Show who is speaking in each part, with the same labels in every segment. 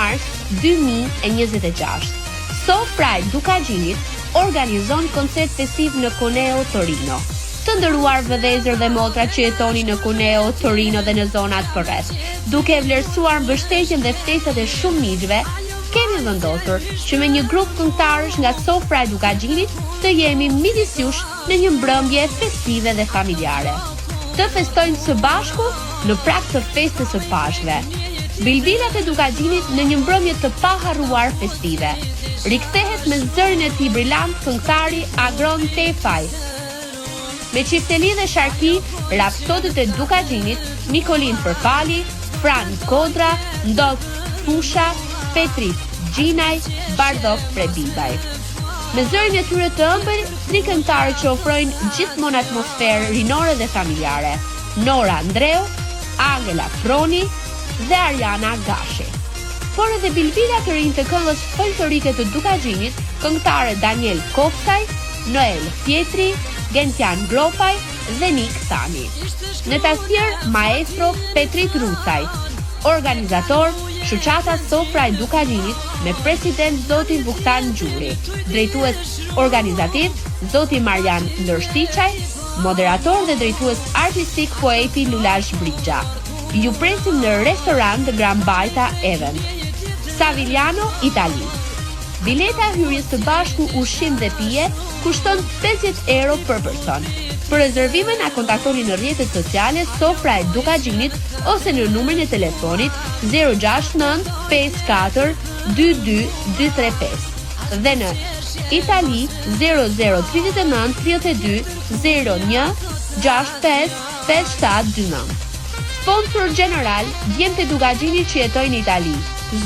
Speaker 1: mars 2026. Sofra e Dukagjinit organizon koncert festiv në Cuneo Torino. Të nderuar vëllezër dhe motra që jetoni në Cuneo, Torino dhe në zonat përreth, duke vlerësuar mbështetjen dhe ftesat e shumë miqve, kemi vendosur që me një grup këngëtarësh nga Sofra e Dukagjinit të jemi midis jush në një mbrëmje festive dhe familjare. Të festojmë së bashku në prag të festës së Pashkve. Bilbilat e Dukagjinit në një mbrëmje të paharruar festive. Rikthehet me zërin e tij brillant këngëtari Agron Tefaj. Me qifteli dhe sharki, rapsodët e Dukagjinit, Nikolin Përpali, Fran Kodra, Ndot Fusha, Petrit Gjinaj, Bardok Prebibaj. Me zërin e tyre të ëmbël, tri këngëtarë që ofrojnë gjithmonë atmosferë rinore dhe familjare. Nora Andreu, Angela Froni dhe Ariana Gashi. Por edhe bilbila të rinj të këngës folklorike të Dukagjinit, këngëtarë Daniel Kopsaj, Noel Pietri, Gentian Gropaj dhe Nik Tani. Në tasjer, maestro Petrit Rucaj, organizator shoqata Sofra e Dukagjinit me president zoti Vuktan Gjuri, drejtues organizativ zoti Marian Ndërshtiçaj, moderator dhe drejtues artistik poeti Lulash Brigja. Ju presim në restorant Gran Baita Event, Savigliano, Itali. Bileta hyrjes së bashku ushqim dhe pije kushton 50 euro për person. Për rezervime na kontaktoni në rrjetet sociale Sofra e Dukagjinit ose në numrin e telefonit 069 54 22 235 dhe në Itali 0039 32 01 65 5729. Sponsor general djemtë Dukagjinit që jetojnë në Itali.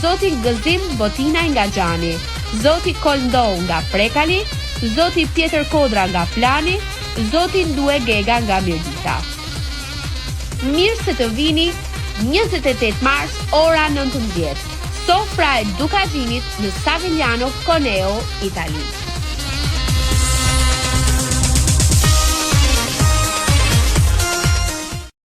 Speaker 1: Zoti Gëzim Botina nga Gjani, Zoti Kolndou nga Prekali, Zoti Pjetër Kodra nga Plani, Zoti Ndue Gega nga Mirdita. Mirë se të vini 28 mars ora 19. Sofra e Dukagjinit në Savigliano, Cuneo, Itali.